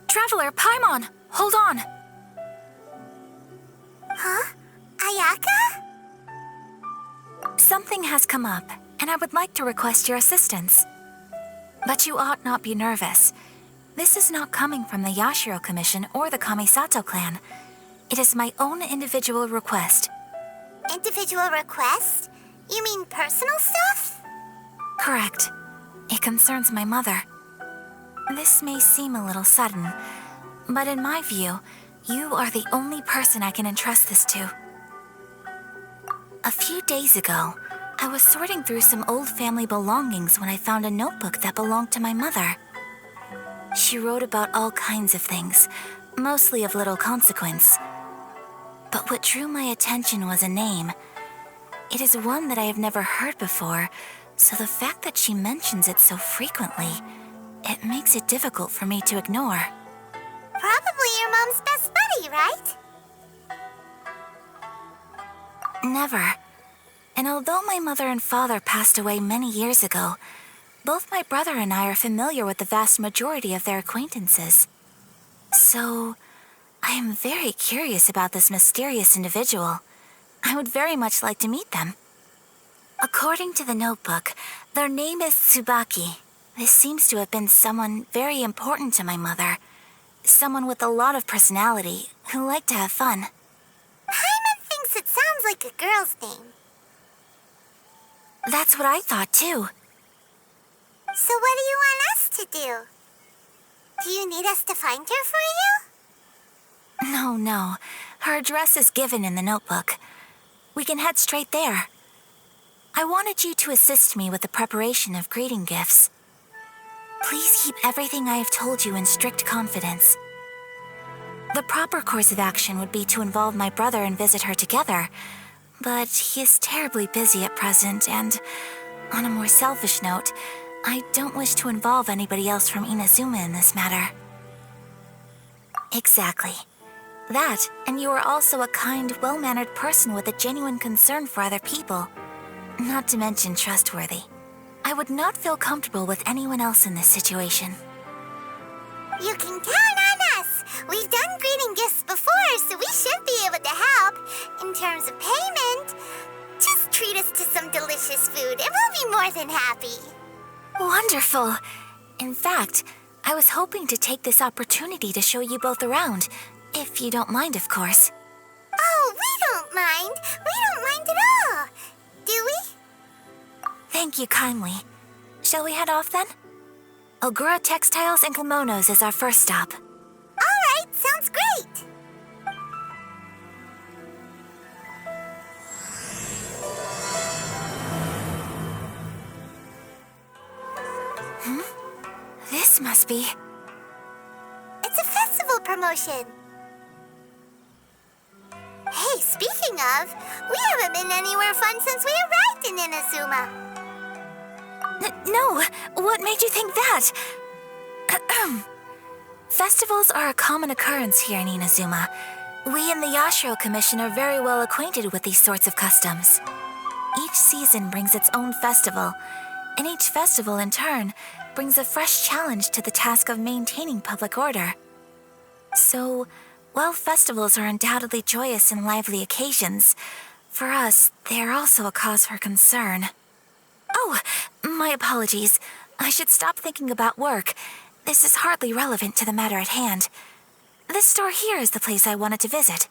Traveler, Paimon, hold on. Huh? Ayaka? Something has come up, and I would like to request your assistance. But you ought not be nervous. This is not coming from the Yashiro Commission or the Kamisato clan. It is my own individual request. Individual request? You mean personal stuff? Correct. It concerns my mother. This may seem a little sudden, but in my view, you are the only person I can entrust this to. A few days ago, I was sorting through some old family belongings when I found a notebook that belonged to my mother. She wrote about all kinds of things, mostly of little consequence. But what drew my attention was a name. It is one that I have never heard before, so the fact that she mentions it so frequently, it makes it difficult for me to ignore. Probably your mom's best buddy, right? Never. And although my mother and father passed away many years ago, both my brother and I are familiar with the vast majority of their acquaintances. So, I am very curious about this mysterious individual. I would very much like to meet them. According to the notebook, their name is Tsubaki. This seems to have been someone very important to my mother. Someone with a lot of personality, who liked to have fun. Paimon thinks it sounds like a girl's name. That's what I thought too. So what do you want us to do? Do you need us to find her for you? No. Her address is given in the notebook. We can head straight there. I wanted you to assist me with the preparation of greeting gifts. Please keep everything I have told you in strict confidence. The proper course of action would be to involve my brother and visit her together, but he is terribly busy at present, and on a more selfish note, I don't wish to involve anybody else from Inazuma in this matter. Exactly. That, and you are also a kind, well-mannered person with a genuine concern for other people. Not to mention trustworthy. I would not feel comfortable with anyone else in this situation. You can count on us! We've done greeting gifts before, so we should be able to help. In terms of payment, just treat us to some delicious food and we'll be more than happy. Wonderful! In fact, I was hoping to take this opportunity to show you both around, if you don't mind, of course. Oh, we don't mind. We don't mind at all. Do we? Thank you kindly. Shall we head off then? Ogura Textiles and Kimonos is our first stop. All right, sounds great. This must be... It's a festival promotion. Hey, speaking of, we haven't been anywhere fun since we arrived in Inazuma. No, what made you think that? Festivals are a common occurrence here in Inazuma. We in the Yashiro Commission are very well acquainted with these sorts of customs. Each season brings its own festival, and each festival, in turn, brings a fresh challenge to the task of maintaining public order. So, while festivals are undoubtedly joyous and lively occasions, for us, they are also a cause for concern. Oh, my apologies. I should stop thinking about work. This is hardly relevant to the matter at hand. This store here is the place I wanted to visit.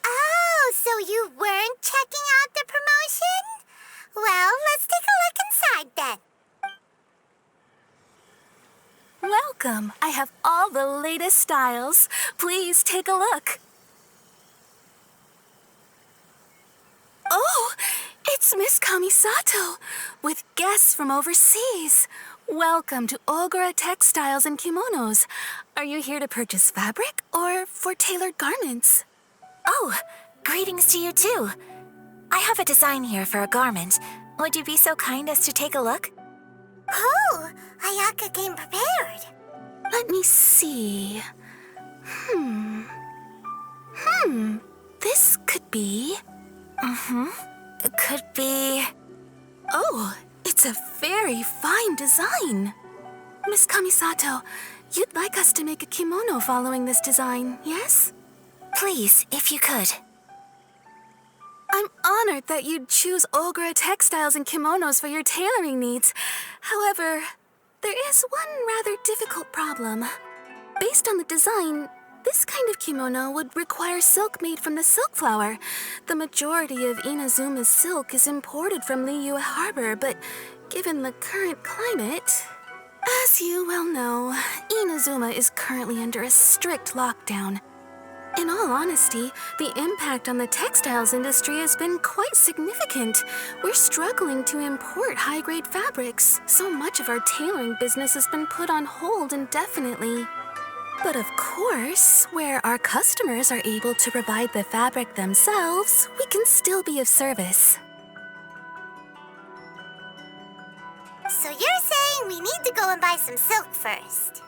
Oh, so you weren't checking out the promotion? Well, let's take a look inside then. Welcome. I have all the latest styles. Please take a look. Oh, it's Miss Kamisato, with guests from overseas. Welcome to Ogura Textiles and Kimonos. Are you here to purchase fabric or for tailored garments? Oh, greetings to you too. I have a design here for a garment. Would you be so kind as to take a look? Oh, Ayaka came prepared. Let me see. This could be... It could be... Oh, it's a very fine design. Miss Kamisato, you'd like us to make a kimono following this design, yes? Please, if you could. I'm honored that you'd choose Olgra textiles and kimonos for your tailoring needs. However, there is one rather difficult problem. Based on the design, this kind of kimono would require silk made from the silk flower. The majority of Inazuma's silk is imported from Liyue Harbor, but given the current climate... As you well know, Inazuma is currently under a strict lockdown. In all honesty, the impact on the textiles industry has been quite significant. We're struggling to import high-grade fabrics. So much of our tailoring business has been put on hold indefinitely. But of course, where our customers are able to provide the fabric themselves, we can still be of service. So you're saying we need to go and buy some silk first?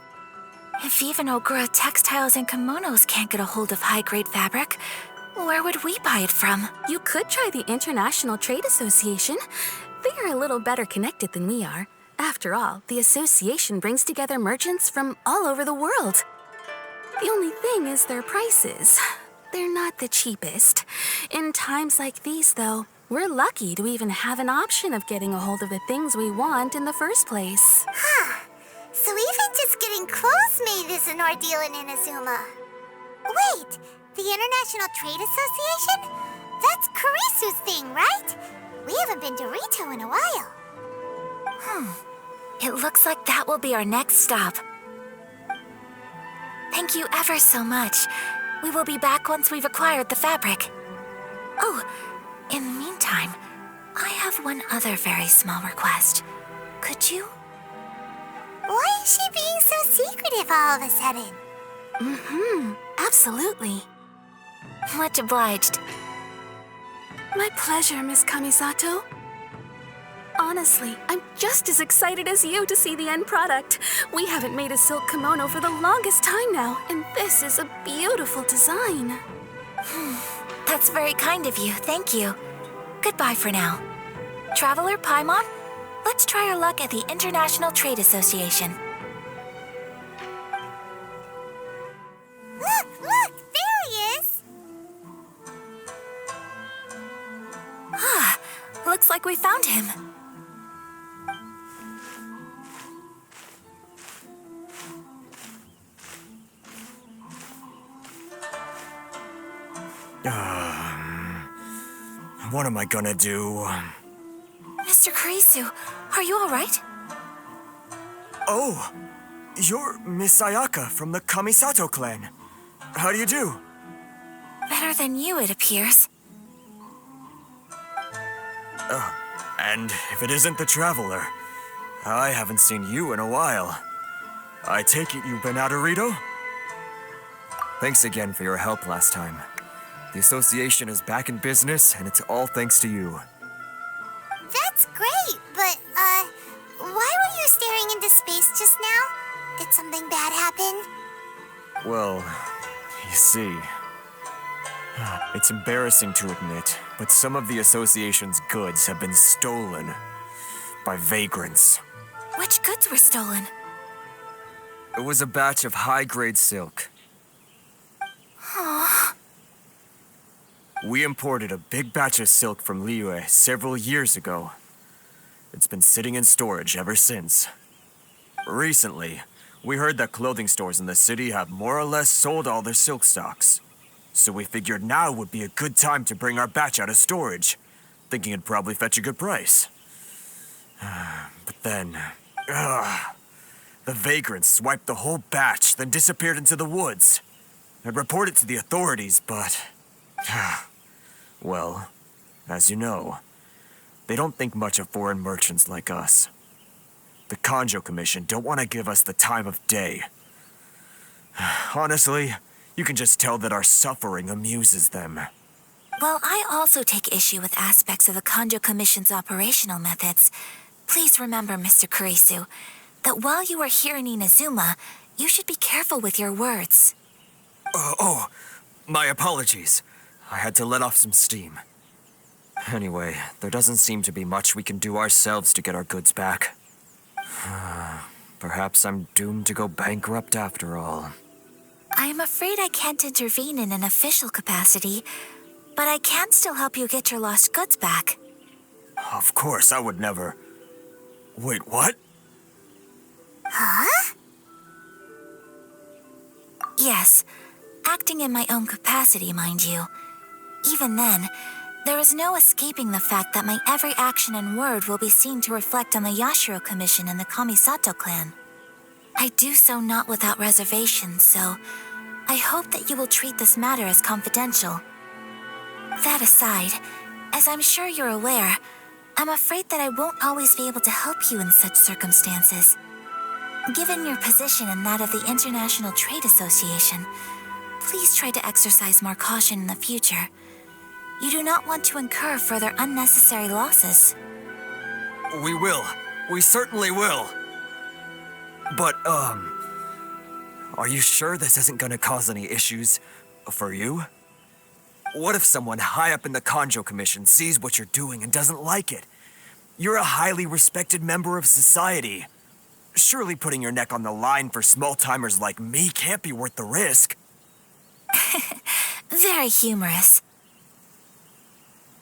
If even Ogura textiles and kimonos can't get a hold of high-grade fabric, where would we buy it from? You could try the International Trade Association. They are a little better connected than we are. After all, the association brings together merchants from all over the world. The only thing is their prices. They're not the cheapest. In times like these, though, we're lucky to even have an option of getting a hold of the things we want in the first place. Huh. So even just getting clothes made is an ordeal in Inazuma. Wait, the International Trade Association? That's Kurisu's thing, right? We haven't been to Rito in a while. It looks like that will be our next stop. Thank you ever so much. We will be back once we've acquired the fabric. Oh, in the meantime, I have one other very small request. Could you? Why is she being so secretive all of a sudden? Absolutely. Much obliged. My pleasure, Miss Kamisato. Honestly, I'm just as excited as you to see the end product. We haven't made a silk kimono for the longest time now, and this is a beautiful design. That's very kind of you, thank you. Goodbye for now. Traveler Paimon, let's try our luck at the International Trade Association. Look, there he is! Looks like we found him. What am I gonna do? Mr. Kurisu, are you all right? Oh, you're Miss Ayaka from the Kamisato clan. How do you do? Better than you, it appears. And if it isn't the Traveler, I haven't seen you in a while. I take it you've been out of Rito? Thanks again for your help last time. The association is back in business, and it's all thanks to you. That's great, but, why were you staring into space just now? Did something bad happen? Well, you see, it's embarrassing to admit, but some of the association's goods have been stolen by vagrants. Which goods were stolen? It was a batch of high-grade silk. We imported a big batch of silk from Liyue several years ago. It's been sitting in storage ever since. Recently, we heard that clothing stores in the city have more or less sold all their silk stocks. So we figured now would be a good time to bring our batch out of storage, thinking it'd probably fetch a good price. But then, the vagrants swiped the whole batch, then disappeared into the woods. I'd report it to the authorities, but... well, as you know, they don't think much of foreign merchants like us. The Kanjo Commission don't want to give us the time of day. Honestly, you can just tell that our suffering amuses them. Well, I also take issue with aspects of the Kanjo Commission's operational methods. Please remember, Mr. Kurisu, that while you are here in Inazuma, you should be careful with your words. My apologies. I had to let off some steam. Anyway, there doesn't seem to be much we can do ourselves to get our goods back. Perhaps I'm doomed to go bankrupt after all. I am afraid I can't intervene in an official capacity, but I can still help you get your lost goods back. Of course, I would never... Wait, what? Huh? Yes, acting in my own capacity, mind you. Even then, there is no escaping the fact that my every action and word will be seen to reflect on the Yashiro Commission and the Kamisato clan. I do so not without reservation, so I hope that you will treat this matter as confidential. That aside, as I'm sure you're aware, I'm afraid that I won't always be able to help you in such circumstances. Given your position and that of the International Trade Association, please try to exercise more caution in the future. You do not want to incur further unnecessary losses. We will. We certainly will. But, are you sure this isn't gonna cause any issues for you? What if someone high up in the Kanjo Commission sees what you're doing and doesn't like it? You're a highly respected member of society. Surely putting your neck on the line for small-timers like me can't be worth the risk. Very humorous.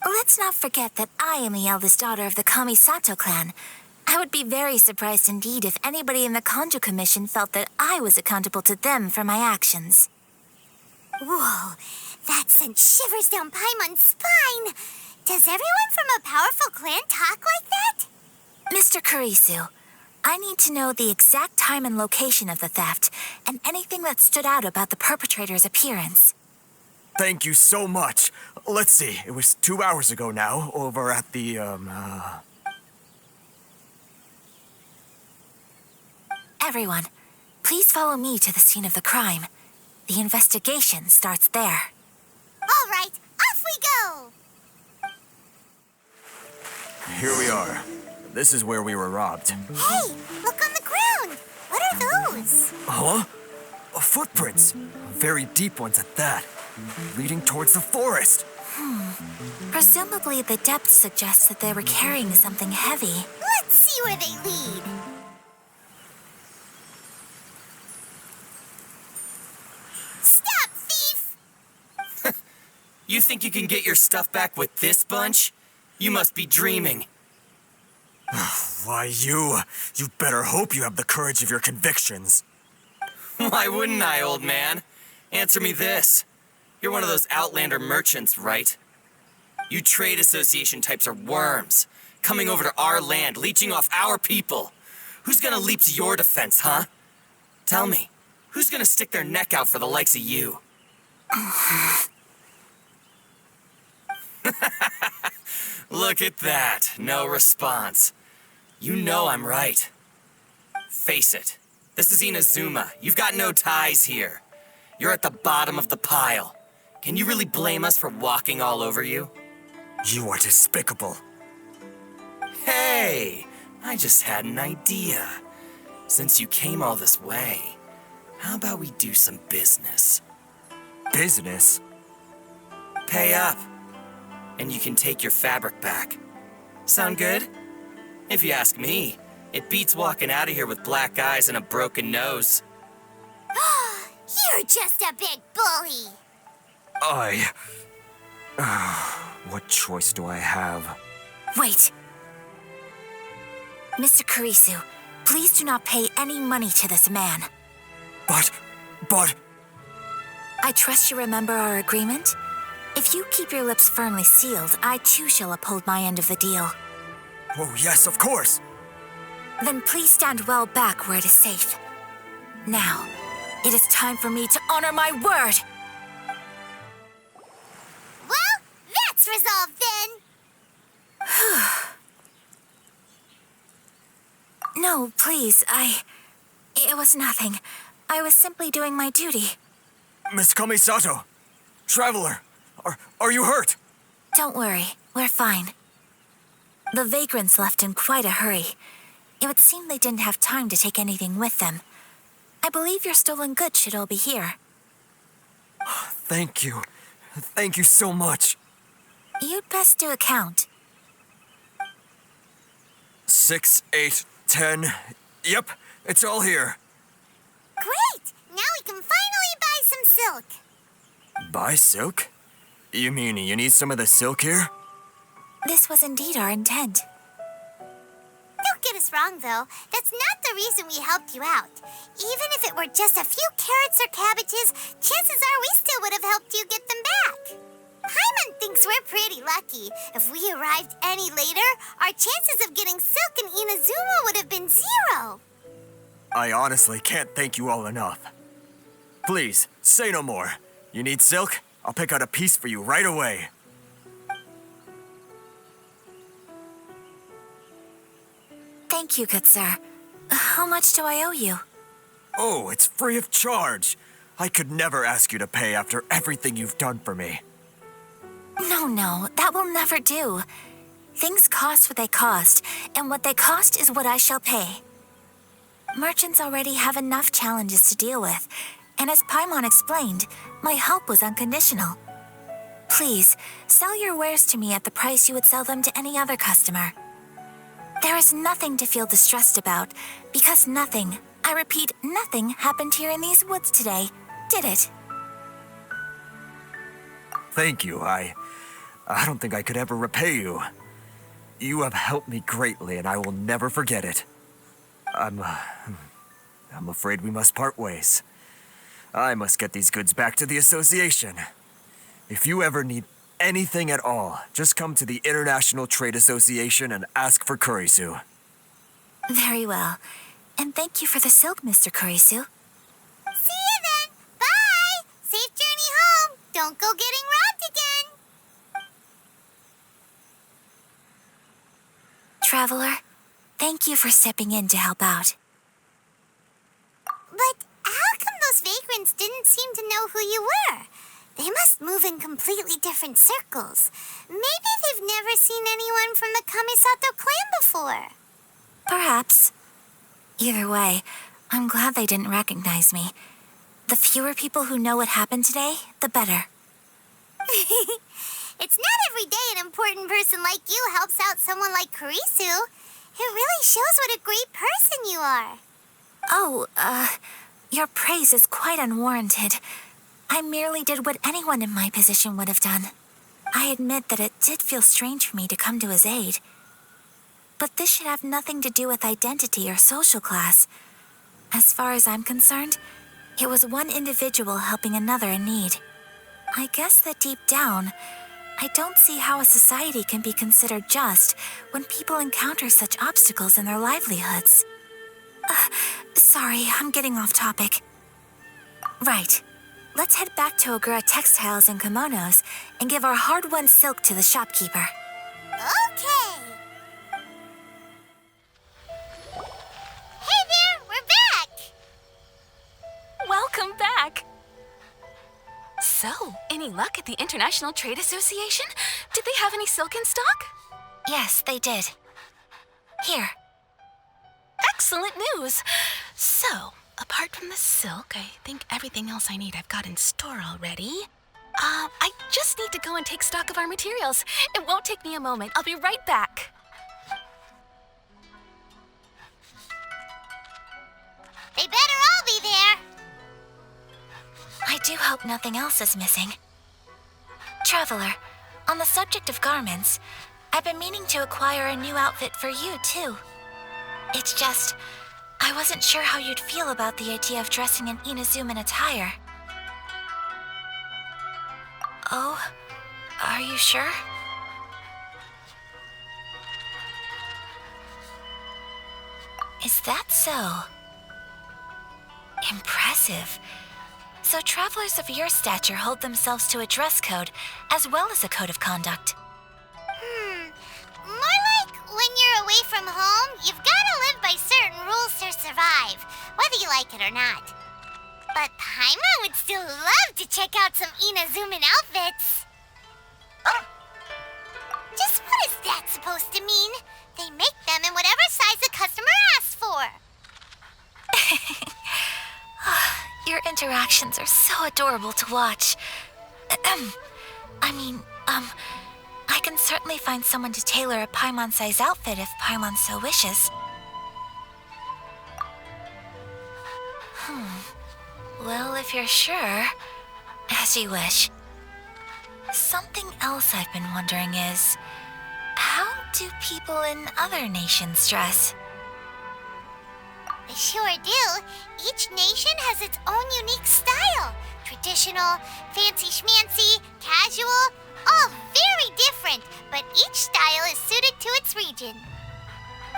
Let's not forget that I am the eldest daughter of the Kamisato clan. I would be very surprised indeed if anybody in the Kanjo Commission felt that I was accountable to them for my actions. Whoa, that sent shivers down Paimon's spine. Does everyone from a powerful clan talk like that? Mr. Kurisu, I need to know the exact time and location of the theft, and anything that stood out about the perpetrator's appearance. Thank you so much. Let's see, it was 2 hours ago now, over at the, Everyone, please follow me to the scene of the crime. The investigation starts there. All right, off we go! here we are. This is where we were robbed. Hey, look on the ground. What are those? Huh? Footprints. Very deep ones at that. Leading towards the forest. Presumably the depth suggests that they were carrying something heavy. Let's see where they lead. Stop, thief! You think you can get your stuff back with this bunch? You must be dreaming. Why, you better hope you have the courage of your convictions. Why wouldn't I, old man? Answer me this. You're one of those Outlander merchants, right? You trade association types are worms, coming over to our land, leeching off our people. Who's gonna leap to your defense, huh? Tell me, who's gonna stick their neck out for the likes of you? Look at that, no response. You know I'm right. Face it, this is Inazuma. You've got no ties here. You're at the bottom of the pile. Can you really blame us for walking all over you? You are despicable. Hey, I just had an idea. Since you came all this way, how about we do some business? Business? Pay up, and you can take your fabric back. Sound good? If you ask me, it beats walking out of here with black eyes and a broken nose. You're just a big bully. What choice do I have? Wait! Mr. Kurisu, please do not pay any money to this man. But... I trust you remember our agreement? If you keep your lips firmly sealed, I too shall uphold my end of the deal. Oh, yes, of course. Then please stand well back where it is safe. Now, it is time for me to honor my word! Well, that's resolved then. No, please, It was nothing. I was simply doing my duty. Miss Kamisato, traveler, are you hurt? Don't worry, we're fine. The vagrants left in quite a hurry. It would seem they didn't have time to take anything with them. I believe your stolen goods should all be here. Thank you. Thank you so much. You'd best do a count. 6, 8, 10. Yep, It's all here. Great! Now we can finally buy some silk. Buy silk? You mean you need some of the silk here? This was indeed our intent. Don't get us wrong, though. That's not the reason we helped you out. Even if it were just a few carrots or cabbages, chances are we still would have helped you get them back. Paimon thinks we're pretty lucky. If we arrived any later, our chances of getting silk in Inazuma would have been 0. I honestly can't thank you all enough. Please, say no more. You need silk? I'll pick out a piece for you right away. Thank you, good sir. How much do I owe you? Oh, it's free of charge. I could never ask you to pay after everything you've done for me. No, that will never do. Things cost what they cost, and what they cost is what I shall pay. Merchants already have enough challenges to deal with, and as Paimon explained, my help was unconditional. Please, sell your wares to me at the price you would sell them to any other customer. There is nothing to feel distressed about, because nothing, I repeat, nothing happened here in these woods today, did it? Thank you. I don't think I could ever repay you. You have helped me greatly, and I will never forget it. I'm afraid we must part ways. I must get these goods back to the association. If you ever need anything at all, just come to the International Trade Association and ask for Kurisu. Very well. And thank you for the silk, Mr. Kurisu. See you then. Bye. Safe journey home. Don't go getting robbed again. Traveler, thank you for stepping in to help out. But how come those vagrants didn't seem to know who you were? They must move in completely different circles. Maybe they've never seen anyone from the Kamisato clan before. Perhaps. Either way, I'm glad they didn't recognize me. The fewer people who know what happened today, the better. It's not every day an important person like you helps out someone like Kurisu. It really shows what a great person you are. Oh, your praise is quite unwarranted. I merely did what anyone in my position would have done. I admit that it did feel strange for me to come to his aid. But this should have nothing to do with identity or social class. As far as I'm concerned, it was one individual helping another in need. I guess that deep down, I don't see how a society can be considered just when people encounter such obstacles in their livelihoods. Sorry, I'm getting off topic. Right. Let's head back to Ogura Textiles and Kimonos and give our hard-won silk to the shopkeeper. Okay. Hey there, we're back. Welcome back. So, any luck at the International Trade Association? Did they have any silk in stock? Yes, they did. Here. Excellent news. So, apart from the silk, I think everything else I need I've got in store already. I just need to go and take stock of our materials. It won't take me a moment. I'll be right back. They better all be there. I do hope nothing else is missing. Traveler, on the subject of garments, I've been meaning to acquire a new outfit for you, too. It's just, I wasn't sure how you'd feel about the idea of dressing in Inazuman attire. Oh, are you sure? Is that so? Impressive. So travelers of your stature hold themselves to a dress code as well as a code of conduct. More like when you're away from home, you've got to live by certain rules to survive, whether you like it or not. But Paimon would still love to check out some Inazuman outfits. Just what is that supposed to mean? They make them in whatever size the customer asks for. Your interactions are so adorable to watch. I can certainly find someone to tailor a Paimon-size outfit if Paimon so wishes. Well, if you're sure, as you wish. Something else I've been wondering is, how do people in other nations dress? They sure do. Each nation has its own unique style. Traditional, fancy schmancy, casual, all very different, but each style is suited to its region.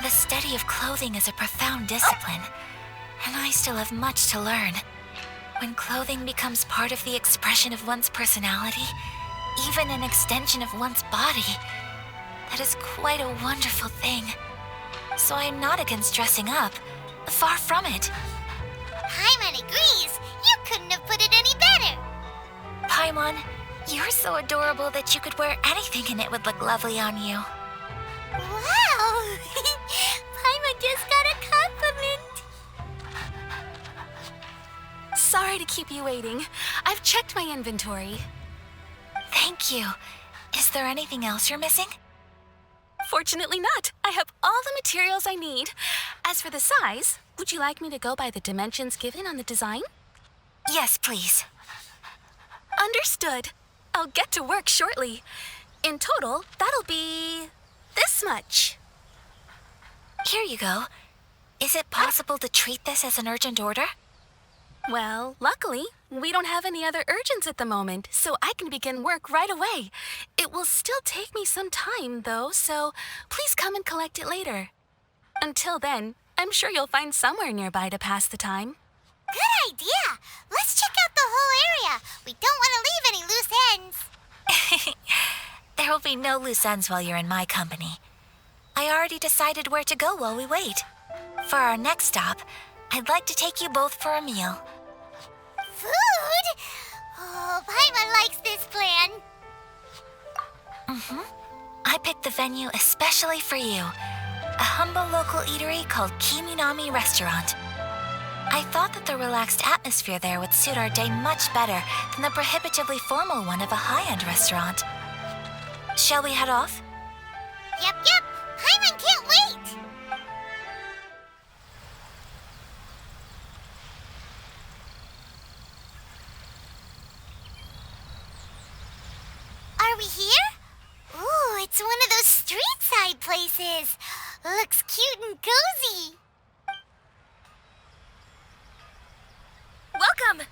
The study of clothing is a profound discipline, and I still have much to learn. When clothing becomes part of the expression of one's personality, even an extension of one's body, that is quite a wonderful thing. So I'm not against dressing up. Far from it. Paimon agrees. You couldn't have put it any better. Paimon, you're so adorable that you could wear anything and it would look lovely on you. Wow! Paimon just got a compliment. Sorry to keep you waiting. I've checked my inventory. Thank you. Is there anything else you're missing? Fortunately not. I have all the materials I need. As for the size, would you like me to go by the dimensions given on the design? Yes, please. Understood. I'll get to work shortly. In total, that'll be this much. Here you go. Is it possible to treat this as an urgent order? Well, luckily, we don't have any other urgents at the moment, so I can begin work right away. It will still take me some time, though, so please come and collect it later. Until then, I'm sure you'll find somewhere nearby to pass the time. Good idea. Let's check out the whole area. We don't want to leave any loose ends. There will be no loose ends while you're in my company. I already decided where to go while we wait. For our next stop, I'd like to take you both for a meal. Food? Oh, Paimon likes this plan. I picked the venue especially for you. A humble local eatery called Kiminami Restaurant. I thought that the relaxed atmosphere there would suit our day much better than the prohibitively formal one of a high-end restaurant. Shall we head off? Yep. Paimon can't wait. Are we here? Ooh, it's one of those street-side places. Looks cute and cozy. Welcome!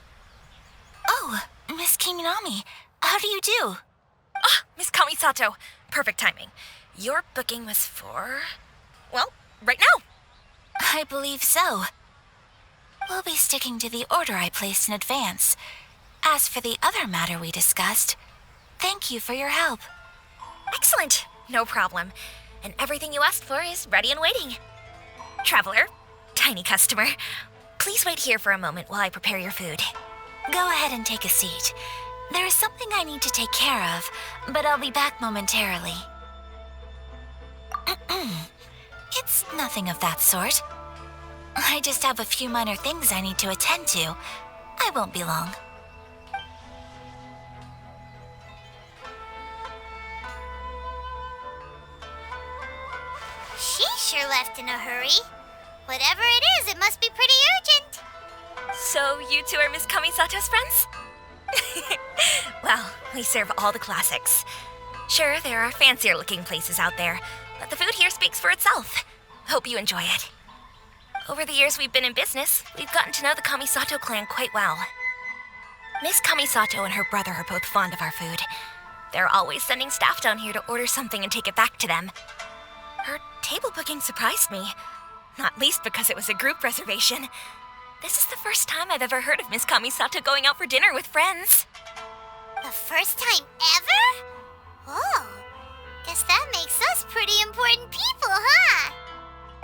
Oh, Miss Kiminami, how do you do? Ah, Miss Kamisato. Perfect timing. Your booking was for... well, right now. I believe so. We'll be sticking to the order I placed in advance. As for the other matter we discussed, thank you for your help. Excellent. No problem. And everything you asked for is ready and waiting. Traveler, tiny customer, please wait here for a moment while I prepare your food. Go ahead and take a seat. There is something I need to take care of, but I'll be back momentarily. It's nothing of that sort. I just have a few minor things I need to attend to. I won't be long. She sure left in a hurry. Whatever it is, it must be pretty urgent. So you two are Miss Kamisato's friends? Well, we serve all the classics. Sure, there are fancier looking places out there, but the food here speaks for itself. Hope you enjoy it. Over the years we've been in business, we've gotten to know the Kamisato clan quite well. Miss Kamisato and her brother are both fond of our food. They're always sending staff down here to order something and take it back to them. Her table booking surprised me, not least because it was a group reservation. This is the first time I've ever heard of Miss Kamisato going out for dinner with friends. The first time ever? Oh, guess that makes us pretty important people, huh?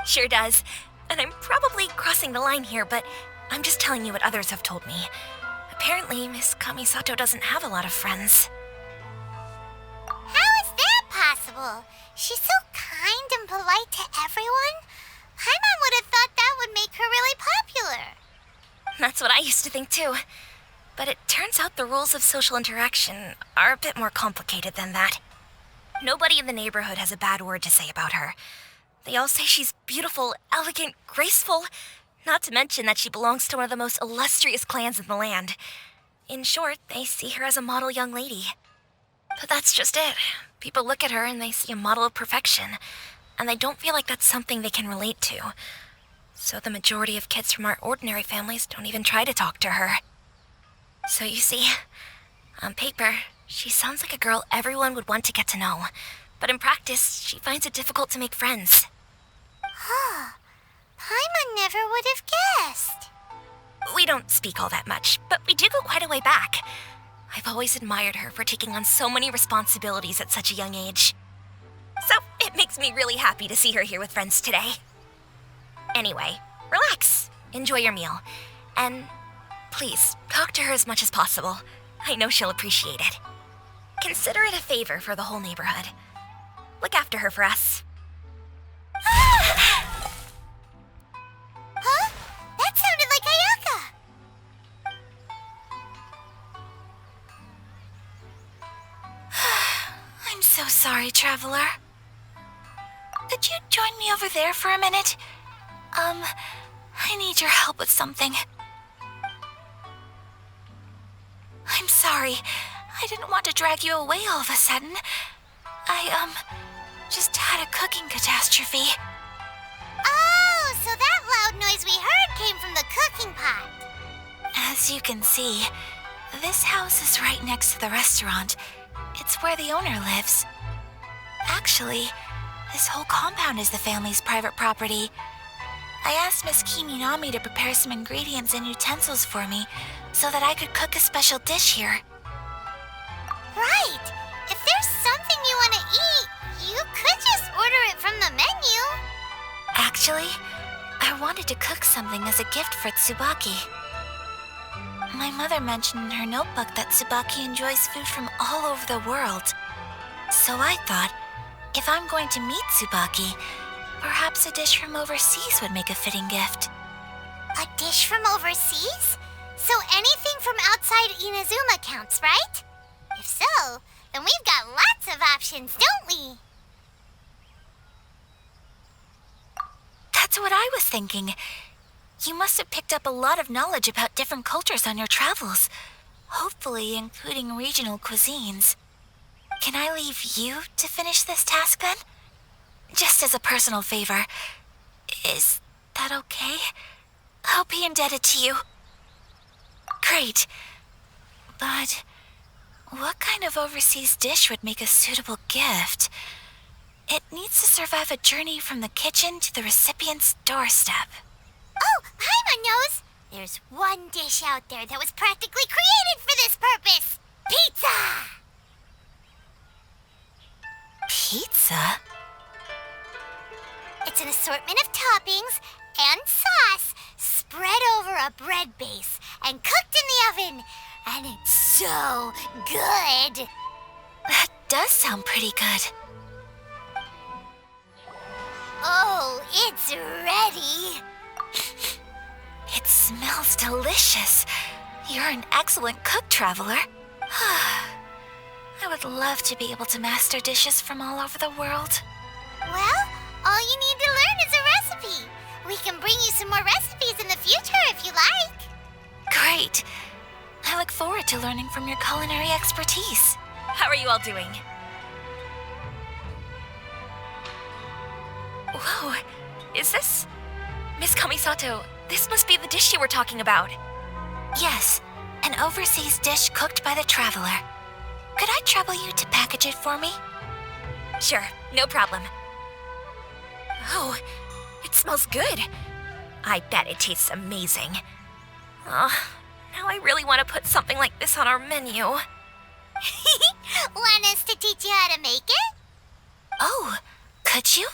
Sure does. And I'm probably crossing the line here, but I'm just telling you what others have told me. Apparently, Miss Kamisato doesn't have a lot of friends. How is that possible? She's so kind and polite to everyone. Paimon would have thought that would make her really popular. That's what I used to think too. But it turns out the rules of social interaction are a bit more complicated than that. Nobody in the neighborhood has a bad word to say about her. They all say she's beautiful, elegant, graceful, Not to mention that she belongs to one of the most illustrious clans in the land. In short, they see her as a model young lady. But that's just it. People look at her and they see a model of perfection, and they don't feel like that's something they can relate to. So the majority of kids from our ordinary families don't even try to talk to her. So you see, on paper, she sounds like a girl everyone would want to get to know. But in practice, she finds it difficult to make friends. Paimon never would have guessed. We don't speak all that much, but we do go quite a way back. I've always admired her for taking on so many responsibilities at such a young age. So it makes me really happy to see her here with friends today. Anyway, relax, enjoy your meal, and please, talk to her as much as possible. I know she'll appreciate it. Consider it a favor for the whole neighborhood. Look after her for us. Huh? That sounded like Ayaka. I'm so sorry, Traveler. Could you join me over there for a minute? I need your help with something. I'm sorry. I didn't want to drag you away all of a sudden. I, just had a cooking catastrophe. Oh, so that loud noise we heard came from the cooking pot. As you can see, this house is right next to the restaurant. It's where the owner lives. Actually, this whole compound is the family's private property. I asked Miss Kiminami to prepare some ingredients and utensils for me so that I could cook a special dish here. Right. If there's something you want to eat, you could just order it from the menu. Actually, I wanted to cook something as a gift for Tsubaki. My mother mentioned in her notebook that Tsubaki enjoys food from all over the world. So I thought, if I'm going to meet Tsubaki, perhaps a dish from overseas would make a fitting gift. A dish from overseas? So anything from outside Inazuma counts, right? If so, then we've got lots of options, don't we? That's what I was thinking. You must have picked up a lot of knowledge about different cultures on your travels, hopefully including regional cuisines. Can I leave you to finish this task then? Just as a personal favor. Is that okay? I'll be indebted to you. Great. But what kind of overseas dish would make a suitable gift? It needs to survive a journey from the kitchen to the recipient's doorstep. Oh, Paimon knows! There's one dish out there that was practically created for this purpose! Pizza! Pizza? It's an assortment of toppings and sauce spread over a bread base and cooked in the oven. And it's so good! That does sound pretty good. Oh, it's ready! It smells delicious. You're an excellent cook, Traveler. I would love to be able to master dishes from all over the world. Well, all you need to learn is a recipe. We can bring you some more recipes in the future if you like. Great. I look forward to learning from your culinary expertise. How are you all doing? Whoa, is this... Miss Kamisato, this must be the dish you were talking about. Yes, an overseas dish cooked by the Traveler. Could I trouble you to package it for me? Sure, no problem. Oh, it smells good. I bet it tastes amazing. Now I really want to put something like this on our menu. Want us to teach you how to make it? Oh, could you?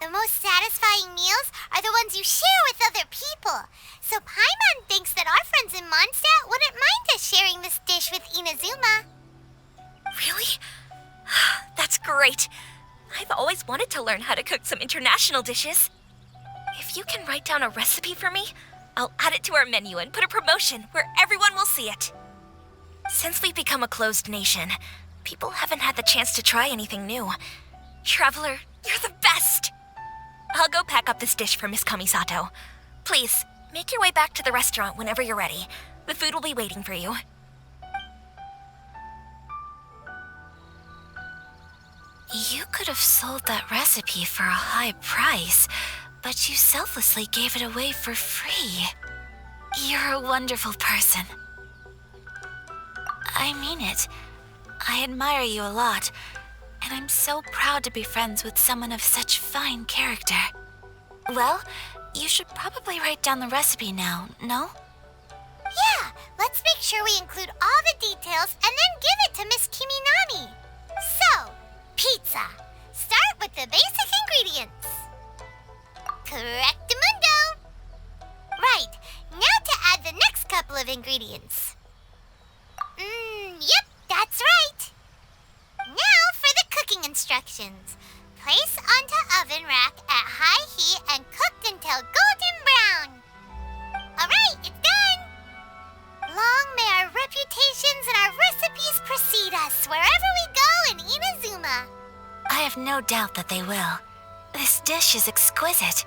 The most satisfying meals are the ones you share with other people. So Paimon thinks that our friends in Mondstadt wouldn't mind us sharing this dish with Inazuma. Really? That's great. I've always wanted to learn how to cook some international dishes. If you can write down a recipe for me, I'll add it to our menu and put a promotion where everyone will see it. Since we've become a closed nation, people haven't had the chance to try anything new. Traveler, you're the best! I'll go pack up this dish for Miss Kamisato. Please, make your way back to the restaurant whenever you're ready. The food will be waiting for you. You could have sold that recipe for a high price, but you selflessly gave it away for free. You're a wonderful person. I mean it. I admire you a lot, and I'm so proud to be friends with someone of such fine character. Well, you should probably write down the recipe now, no? Yeah, let's make sure we include all the details and then give it to Miss Kiminami. So, pizza. Start with the basic ingredients. Correctamundo. Right, now to add the next couple of ingredients. Yep, that's right. Now for the cooking instructions. Place onto oven rack at high heat and cooked until golden brown. Alright, it's done. Long may our reputations and our recipes precede us wherever we go in Inazuma. I have no doubt that they will. This dish is exquisite.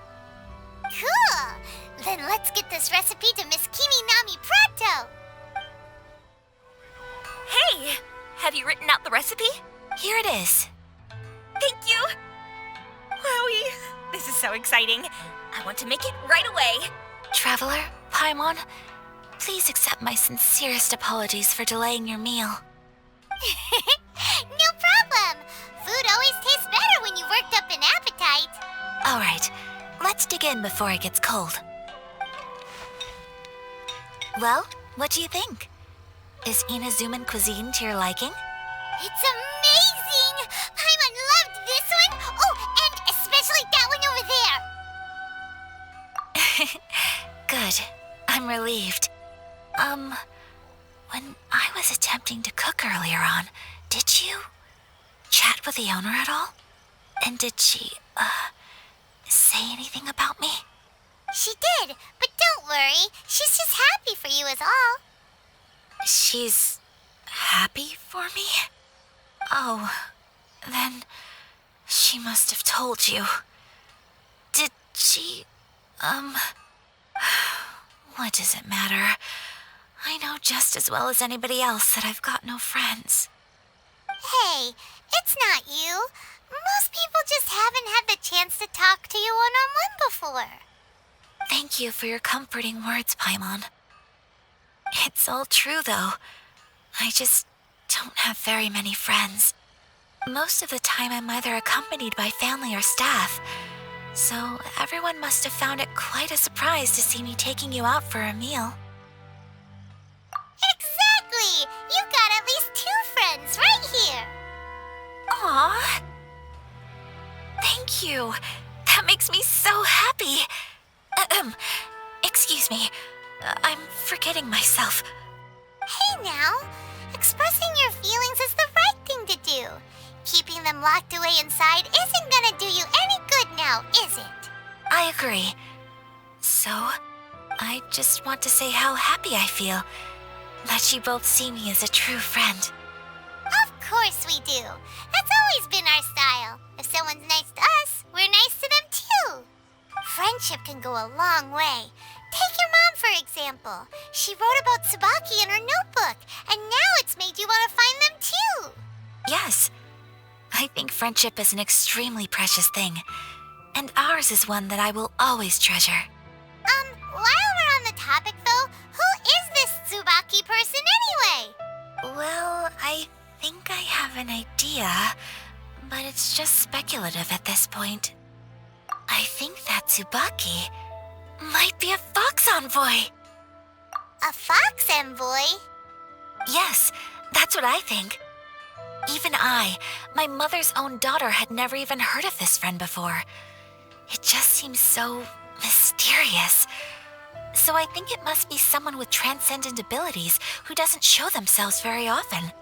Cool. Then let's get this recipe to Miss Kiminami pronto. Hey! Have you written out the recipe? Here it is. Thank you! Wowie! This is so exciting. I want to make it right away. Traveler, Paimon, please accept my sincerest apologies for delaying your meal. No problem. Food always tastes better when you've worked up an appetite. All right, let's dig in before it gets cold. Well, what do you think? Is Inazuman cuisine to your liking? It's amazing! Paimon loved this one. Oh, and especially that one over there. Good. I'm relieved. When I was attempting to cook earlier on, did you chat with the owner at all? And did she, say anything about me? She did, but don't worry. She's just happy for you is all. She's happy for me? Oh, then she must have told you. Did she, what does it matter? I know just as well as anybody else that I've got no friends. Hey, it's not you. Most people just haven't had the chance to talk to you one-on-one before. Thank you for your comforting words, Paimon. It's all true, though. I just don't have very many friends. Most of the time, I'm either accompanied by family or staff. So everyone must have found it quite a surprise to see me taking you out for a meal. Exactly! You've got at least 2 friends right here. Aw! Thank you. That makes me so happy. Excuse me. I'm forgetting myself. Hey now, expressing your feelings is the right thing to do. Keeping them locked away inside isn't gonna do you any good now, is it? I agree. So, I just want to say how happy I feel that you both see me as a true friend. Of course we do. That's always been our style. If someone's nice to us, we're nice to them too. Friendship can go a long way. Take your mom, for example. She wrote about Tsubaki in her notebook, and now it's made you want to find them too. Yes. I think friendship is an extremely precious thing, and ours is one that I will always treasure. While we're on the topic though, who is this Tsubaki person anyway? Well, I think I have an idea, but it's just speculative at this point. I think that Tsubaki might be a fox envoy. A fox envoy? Yes, that's what I think. Even I, my mother's own daughter, had never even heard of this friend before. It just seems so mysterious. So I think it must be someone with transcendent abilities who doesn't show themselves very often.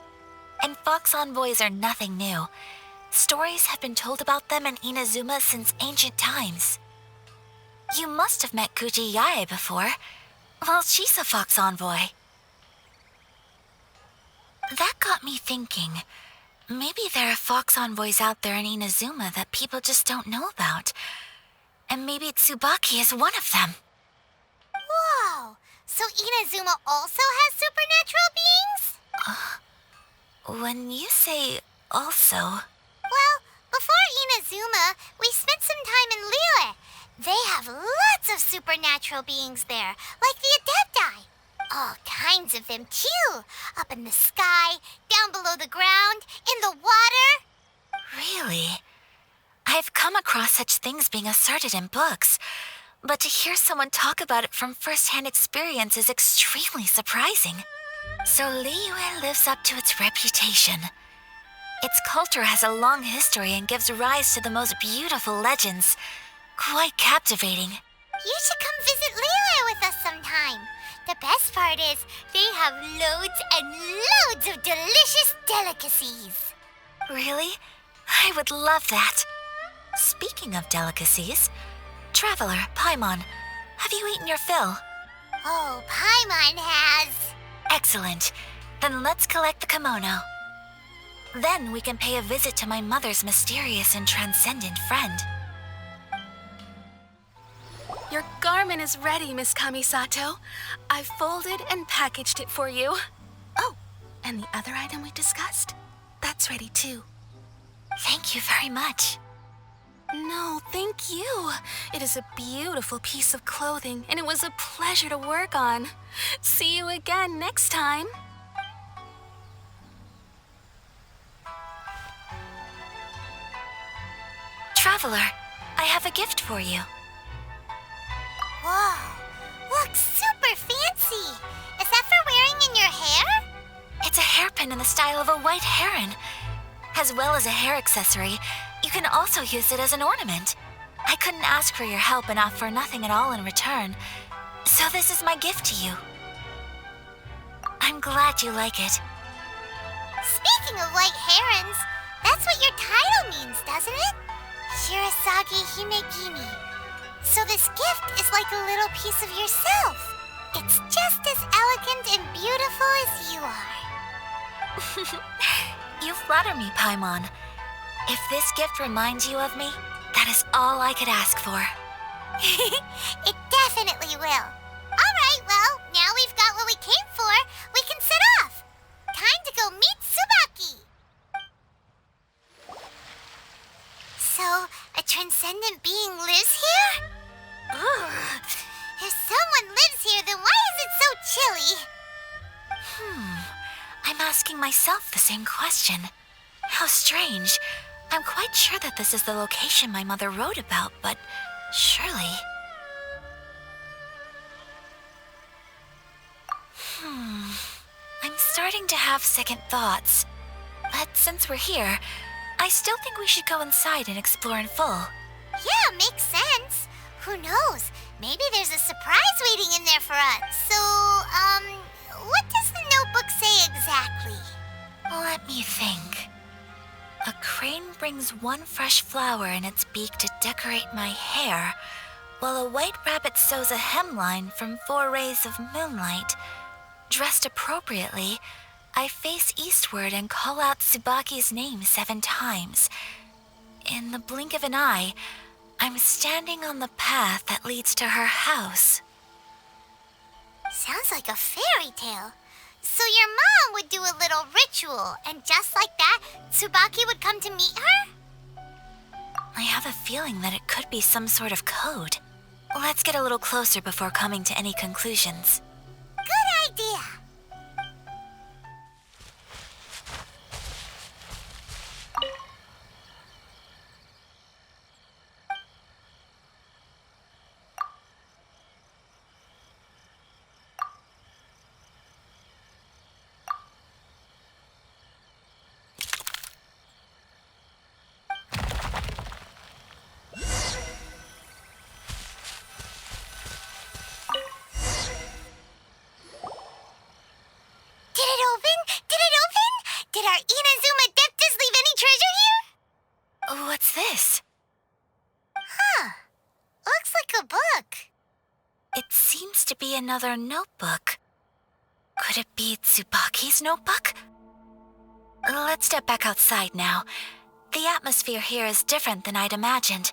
And fox envoys are nothing new. Stories have been told about them in Inazuma since ancient times. You must have met Kuji Yae before. Well, she's a fox envoy. That got me thinking. Maybe there are fox envoys out there in Inazuma that people just don't know about. and maybe Tsubaki is one of them. Whoa! So Inazuma also has supernatural beings? When you say also... Well, before Inazuma, we spent some time in Liyue. They have lots of supernatural beings there, like the Adepti. All kinds of them, too. Up in the sky, down below the ground, in the water. Really? I've come across such things being asserted in books, but to hear someone talk about it from first-hand experience is extremely surprising. So Liyue lives up to its reputation. Its culture has a long history and gives rise to the most beautiful legends. Quite captivating. You should come visit Liyue with us sometime. The best part is, they have loads and loads of delicious delicacies. Really? I would love that. Speaking of delicacies, Traveler, Paimon, have you eaten your fill? Oh, Paimon has. Excellent. Then let's collect the kimono. Then we can pay a visit to my mother's mysterious and transcendent friend. Your garment is ready, Miss Kamisato. I've folded and packaged it for you. Oh, and the other item we discussed? That's ready too. Thank you very much. No, thank you. It is a beautiful piece of clothing, and it was a pleasure to work on. See you again next time. Traveler, I have a gift for you. Whoa, looks super fancy. Is that for wearing in your hair? It's a hairpin in the style of a white heron. As well as a hair accessory, you can also use it as an ornament. I couldn't ask for your help and offer nothing at all in return, so this is my gift to you. I'm glad you like it. Speaking of white herons, that's what your title means, doesn't it? Shirasagi Himegimi. So this gift is like a little piece of yourself. It's just as elegant and beautiful as you are. You flatter me, Paimon. If this gift reminds you of me, that is all I could ask for. It definitely will. All right, well, now we've got what we came for. We can set off. Time to go meet Tsubaki. So, a transcendent being lives here? Ugh. If someone lives here, then why is it so chilly? I'm asking myself the same question. How strange. I'm quite sure that this is the location my mother wrote about, but surely... I'm starting to have second thoughts. But since we're here, I still think we should go inside and explore in full. Yeah, makes sense. Who knows? Maybe there's a surprise waiting in there for us. So, what does the notebook say exactly? Let me think. A crane brings one fresh flower in its beak to decorate my hair, while a white rabbit sews a hemline from 4 rays of moonlight. Dressed appropriately, I face eastward and call out Tsubaki's name 7 times. In the blink of an eye, I'm standing on the path that leads to her house. Sounds like a fairy tale. So your mom would do a little ritual, and just like that, Tsubaki would come to meet her? I have a feeling that it could be some sort of code. Let's get a little closer before coming to any conclusions. Good idea. Did our Inazuma Adeptus leave any treasure here? What's this? Looks like a book. It seems to be another notebook. Could it be Tsubaki's notebook? Let's step back outside now. The atmosphere here is different than I'd imagined.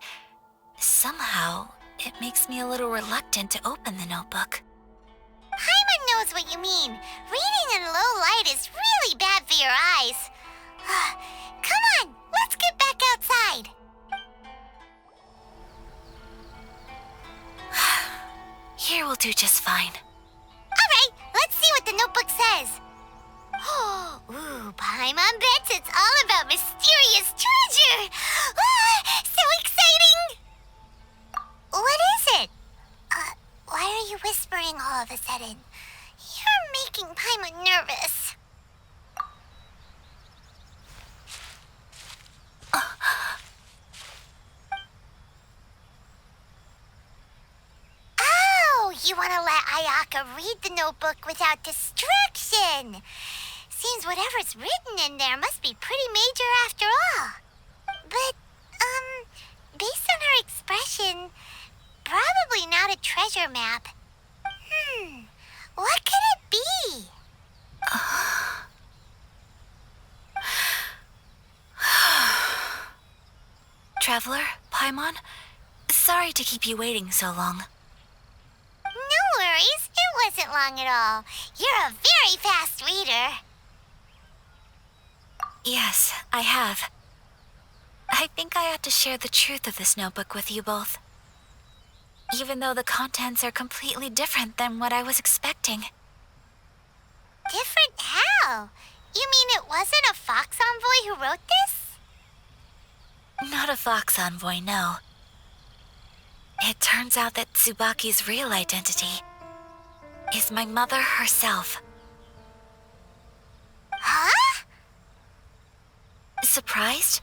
Somehow, it makes me a little reluctant to open the notebook. Paimon knows what you mean. Reading in low light is really bad for your eyes. Come on, let's get back outside. Here will do just fine. All right, let's see what the notebook says. Ooh, Paimon bets it's all about mysterious treasure. So exciting! What is it? Why are you whispering all of a sudden? You're making Paimon nervous. Oh, you want to let Ayaka read the notebook without distraction. Seems whatever's written in there must be pretty major after all. But, based on her expression, probably not a treasure map. What could it be? Traveler, Paimon, sorry to keep you waiting so long. No worries, it wasn't long at all. You're a very fast reader. Yes, I have. I think I ought to share the truth of this notebook with you both. Even though the contents are completely different than what I was expecting. Different how? You mean it wasn't a Fox Envoy who wrote this? Not a Fox Envoy, no. It turns out that Tsubaki's real identity is my mother herself. Huh? Surprised?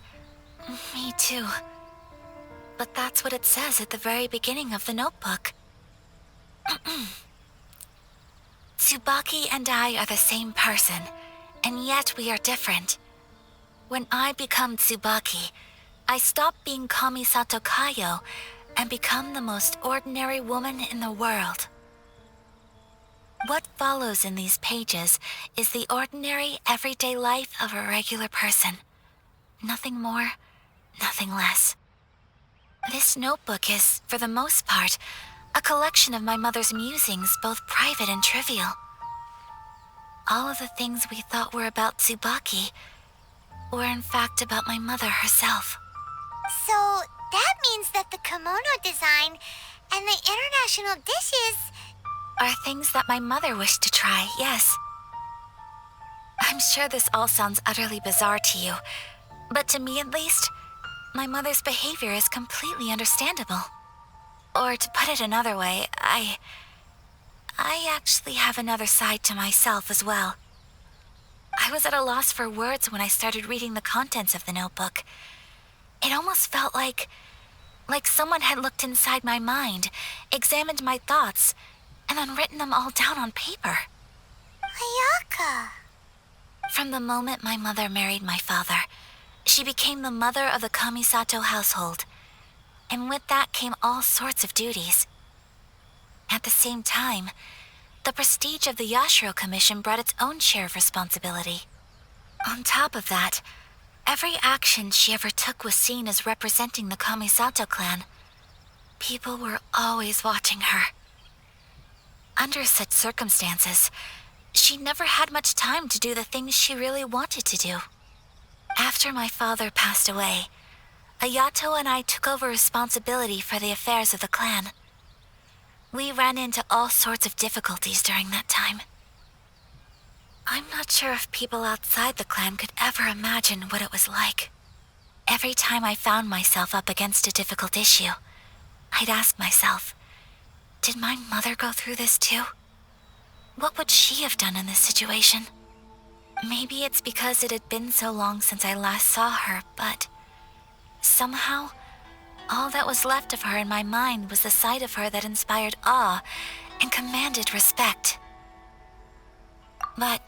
Me too. But that's what it says at the very beginning of the notebook. Tsubaki and I are the same person, and yet we are different. When I become Tsubaki, I stop being Kamisato Kayo and become the most ordinary woman in the world. What follows in these pages is the ordinary, everyday life of a regular person. Nothing more, nothing less. This notebook is, for the most part, a collection of my mother's musings, both private and trivial. All of the things we thought were about Tsubaki were in fact about my mother herself. So that means that the kimono design and the international dishes Are things that my mother wished to try, yes. I'm sure this all sounds utterly bizarre to you, but to me at least, my mother's behavior is completely understandable. Or to put it another way, I actually have another side to myself as well. I was at a loss for words when I started reading the contents of the notebook. It almost felt like someone had looked inside my mind, examined my thoughts, and then written them all down on paper. Ayaka. From the moment my mother married my father, she became the mother of the Kamisato household, and with that came all sorts of duties. At the same time, the prestige of the Yashiro Commission brought its own share of responsibility. On top of that, every action she ever took was seen as representing the Kamisato clan. People were always watching her. Under such circumstances, she never had much time to do the things she really wanted to do. After my father passed away, Ayato and I took over responsibility for the affairs of the clan. We ran into all sorts of difficulties during that time. I'm not sure if people outside the clan could ever imagine what it was like. Every time I found myself up against a difficult issue, I'd ask myself, did my mother go through this too? What would she have done in this situation? Maybe it's because it had been so long since I last saw her, but somehow, all that was left of her in my mind was the side of her that inspired awe and commanded respect. But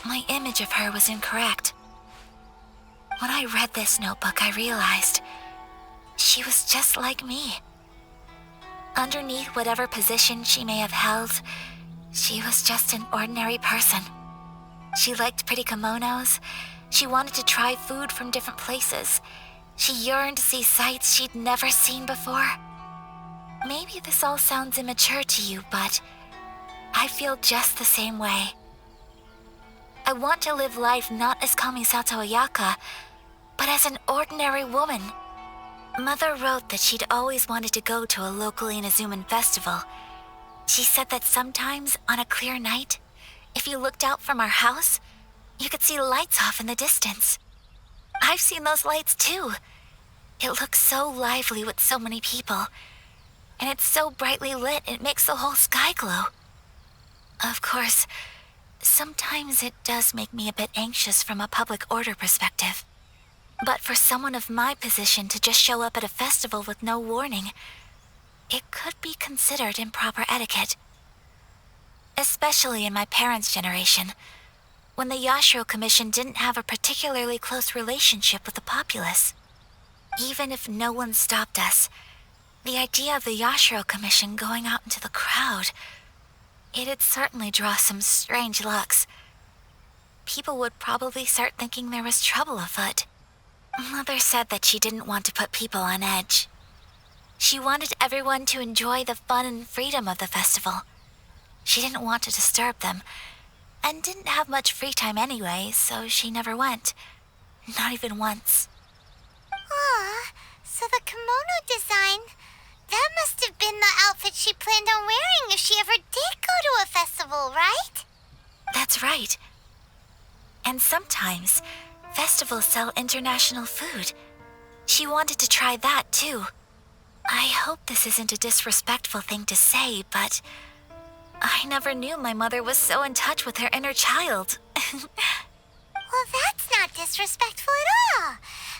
my image of her was incorrect. When I read this notebook, I realized she was just like me. Underneath whatever position she may have held, she was just an ordinary person. She liked pretty kimonos. She wanted to try food from different places. She yearned to see sights she'd never seen before. Maybe this all sounds immature to you, but I feel just the same way. I want to live life not as Kamisato Ayaka, but as an ordinary woman. Mother wrote that she'd always wanted to go to a local Inazuman festival. She said that sometimes, on a clear night, if you looked out from our house, you could see lights off in the distance. I've seen those lights too. It looks so lively with so many people, and it's so brightly lit it makes the whole sky glow. Of course, sometimes it does make me a bit anxious from a public order perspective. But for someone of my position to just show up at a festival with no warning, it could be considered improper etiquette. Especially in my parents' generation, when the Yashiro Commission didn't have a particularly close relationship with the populace. Even if no one stopped us, the idea of the Yashiro Commission going out into the crowd, it'd certainly draw some strange looks. People would probably start thinking there was trouble afoot. Mother said that she didn't want to put people on edge. She wanted everyone to enjoy the fun and freedom of the festival. She didn't want to disturb them, and didn't have much free time anyway, so she never went. Not even once. Aw, so the kimono design, that must have been the outfit she planned on wearing if she ever did go to a festival, right? That's right. And sometimes, festivals sell international food. She wanted to try that too. I hope this isn't a disrespectful thing to say, but I never knew my mother was so in touch with her inner child. Well, that's not disrespectful at all.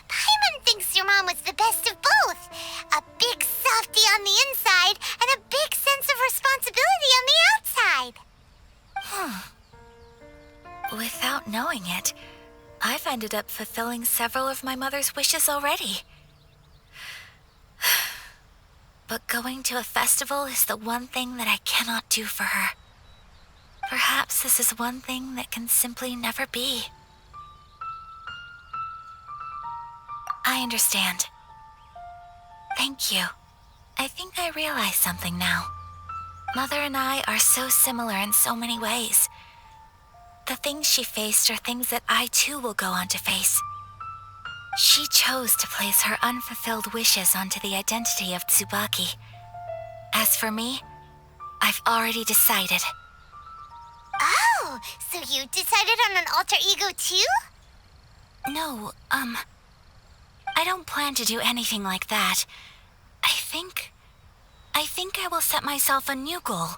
Paimon thinks your mom was the best of both. A big softy on the inside and a big sense of responsibility on the outside. Without knowing it, I've ended up fulfilling several of my mother's wishes already. But going to a festival is the one thing that I cannot do for her. Perhaps this is one thing that can simply never be. I understand. Thank you. I think I realize something now. Mother and I are so similar in so many ways. The things she faced are things that I too will go on to face. She chose to place her unfulfilled wishes onto the identity of Tsubaki. As for me, I've already decided. Oh, so you decided on an alter ego too? No, I don't plan to do anything like that. I think I will set myself a new goal.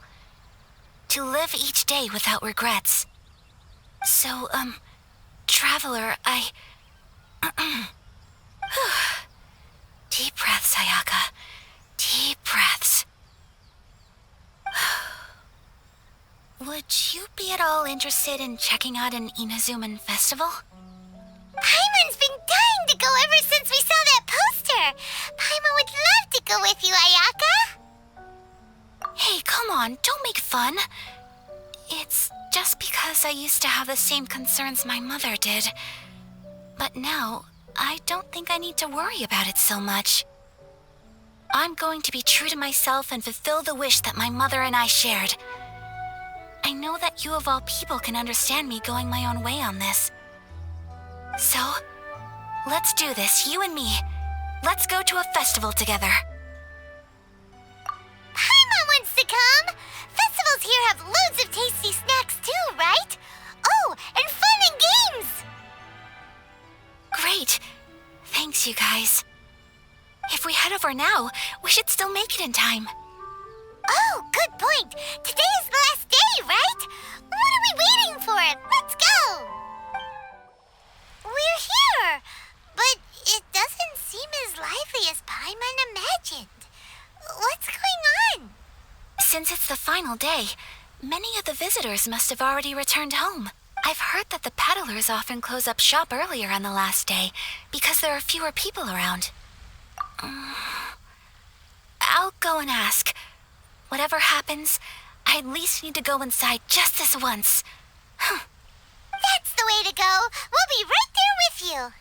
To live each day without regrets. So, Traveler, Deep breaths, Ayaka. Deep breaths. Would you be at all interested in checking out an Inazuman festival? Paimon's been dying to go ever since we saw that poster. Paimon would love to go with you, Ayaka. Hey, come on, don't make fun. It's just because I used to have the same concerns my mother did. But now, I don't think I need to worry about it so much. I'm going to be true to myself and fulfill the wish that my mother and I shared. I know that you of all people can understand me going my own way on this. So, let's do this, you and me. Let's go to a festival together. Paimon wants to come. Festivals here have loads of tasty snacks too, right? Oh, and fun and games. Great. Thanks, you guys. If we head over now, we should still make it in time. Oh, good point. Today is the last day, right? What are we waiting for? Let's go. We're here, but it doesn't seem as lively as Paimon imagined. What's going on? Since it's the final day, many of the visitors must have already returned home. I've heard that the peddlers often close up shop earlier on the last day because there are fewer people around. I'll go and ask. Whatever happens, I at least need to go inside just this once. That's the way to go. We'll be right there with you.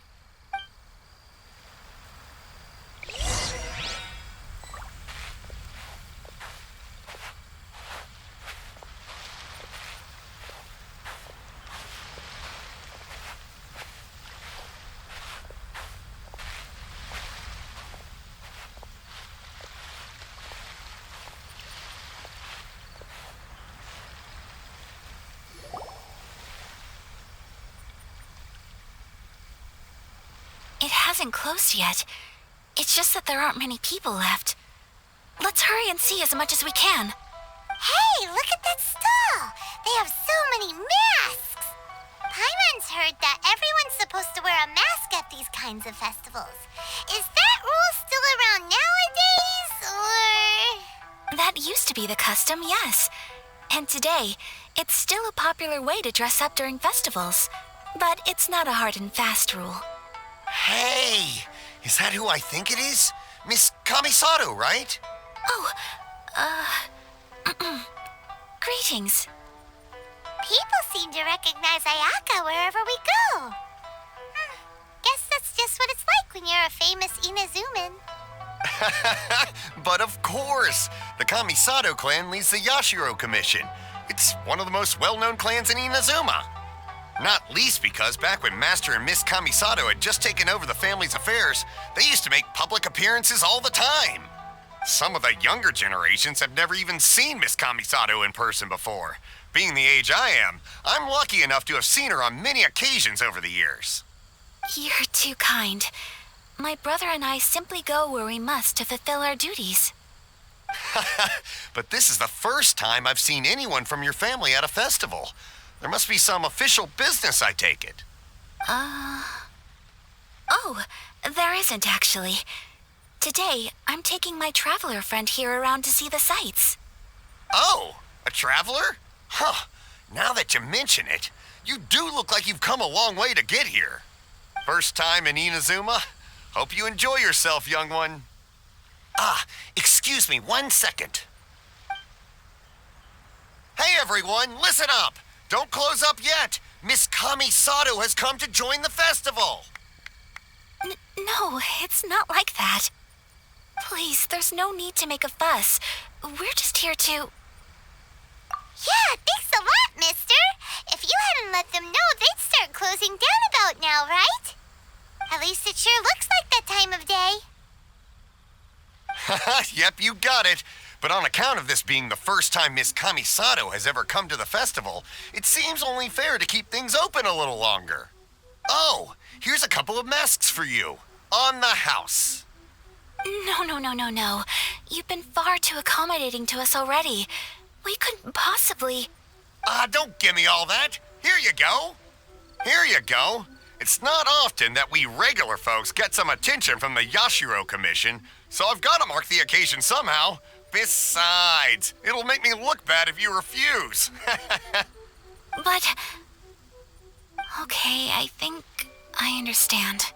hasn't closed yet. It's just that there aren't many people left. Let's hurry and see as much as we can. Hey, look at that stall! They have so many masks! Paimon's heard that everyone's supposed to wear a mask at these kinds of festivals. Is that rule still around nowadays, or...? That used to be the custom, yes. And today, it's still a popular way to dress up during festivals. But it's not a hard and fast rule. Hey! Is that who I think it is? Miss Kamisato, right? Oh, greetings. People seem to recognize Ayaka wherever we go. Guess that's just what it's like when you're a famous Inazuman. But of course! The Kamisato clan leads the Yashiro Commission. It's one of the most well-known clans in Inazuma. Not least because back when Master and Miss Kamisato had just taken over the family's affairs, they used to make public appearances all the time. Some of the younger generations have never even seen Miss Kamisato in person before. Being the age I am, I'm lucky enough to have seen her on many occasions over the years. You're too kind. My brother and I simply go where we must to fulfill our duties. But this is the first time I've seen anyone from your family at a festival. There must be some official business, I take it. Oh, there isn't actually. Today, I'm taking my traveler friend here around to see the sights. Oh, a traveler? Huh. Now that you mention it, you do look like you've come a long way to get here. First time in Inazuma? Hope you enjoy yourself, young one. Excuse me 1 second. Hey everyone, listen up! Don't close up yet! Miss Kamisato has come to join the festival! No, it's not like that. Please, there's no need to make a fuss. We're just here to... Yeah, thanks a lot, mister. If you hadn't let them know, they'd start closing down about now, right? At least it sure looks like that time of day. Yep, you got it. But on account of this being the first time Miss Kamisato has ever come to the festival, it seems only fair to keep things open a little longer. Oh, here's a couple of masks for you. On the house. No. You've been far too accommodating to us already. We couldn't possibly... Don't give me all that. Here you go. Here you go. It's not often that we regular folks get some attention from the Yashiro Commission, so I've got to mark the occasion somehow. Besides, it'll make me look bad if you refuse. But... Okay, I think I understand.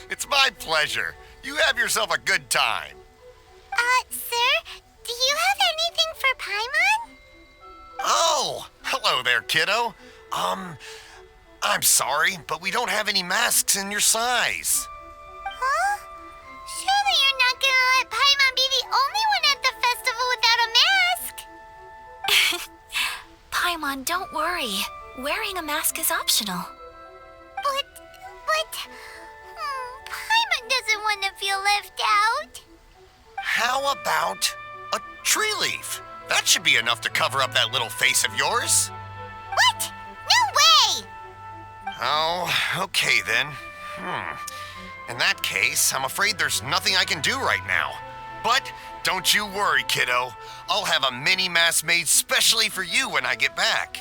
It's my pleasure. You have yourself a good time. Sir, do you have anything for Paimon? Oh, hello there, kiddo. I'm sorry, but we don't have any masks in your size. Huh? Surely you're not gonna let Paimon be the only one at the festival without a mask? Paimon, don't worry. Wearing a mask is optional. But... Paimon doesn't want to feel left out. How about a tree leaf? That should be enough to cover up that little face of yours. What? No way! Oh, okay then. In that case, I'm afraid there's nothing I can do right now. But don't you worry, kiddo. I'll have a mini mask made specially for you when I get back.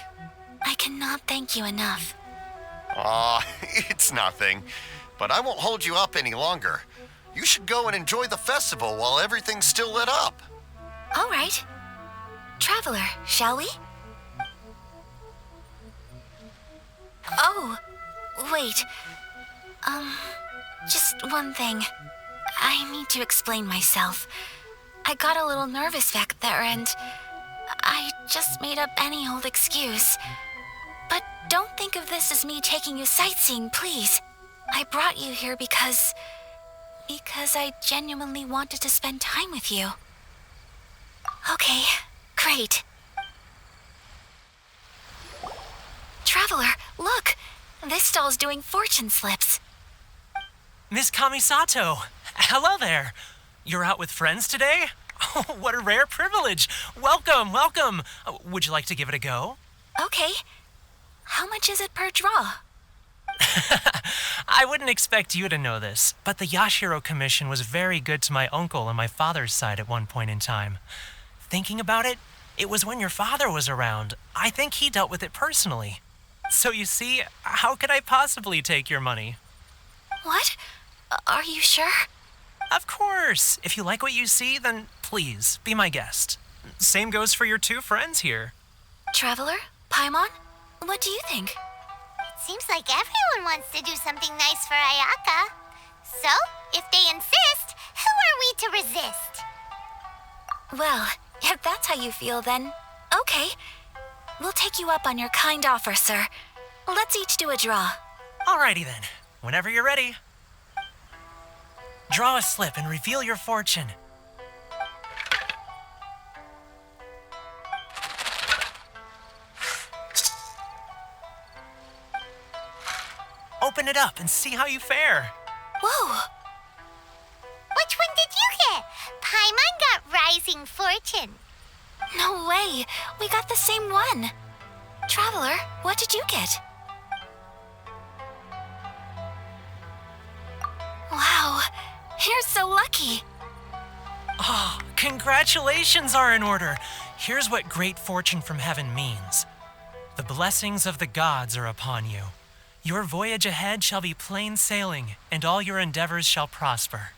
I cannot thank you enough. Aw, it's nothing. But I won't hold you up any longer. You should go and enjoy the festival while everything's still lit up. All right. Traveler, shall we? Oh, wait. Just one thing. I need to explain myself. I got a little nervous back there and I just made up any old excuse. But don't think of this as me taking you sightseeing, please. I brought you here because I genuinely wanted to spend time with you. Okay, great. Traveler, look! This stall's doing fortune slips. Miss Kamisato, hello there. You're out with friends today? Oh, what a rare privilege. Welcome. Would you like to give it a go? Okay. How much is it per draw? I wouldn't expect you to know this, but the Yashiro Commission was very good to my uncle on my father's side at one point in time. Thinking about it, it was when your father was around. I think he dealt with it personally. So you see, how could I possibly take your money? What? Are you sure? Of course. If you like what you see, then please, be my guest. Same goes for your two friends here. Traveler? Paimon? What do you think? It seems like everyone wants to do something nice for Ayaka. So, if they insist, who are we to resist? Well, if that's how you feel, then okay. We'll take you up on your kind offer, sir. Let's each do a draw. Alrighty then. Whenever you're ready. Draw a slip and reveal your fortune. Open it up and see how you fare. Whoa! Which one did you get? Paimon got Rising Fortune. No way! We got the same one! Traveler, what did you get? Wow, you're so lucky! Oh, congratulations are in order. Here's what great fortune from heaven means. The blessings of the gods are upon you. Your voyage ahead shall be plain sailing, and all your endeavors shall prosper.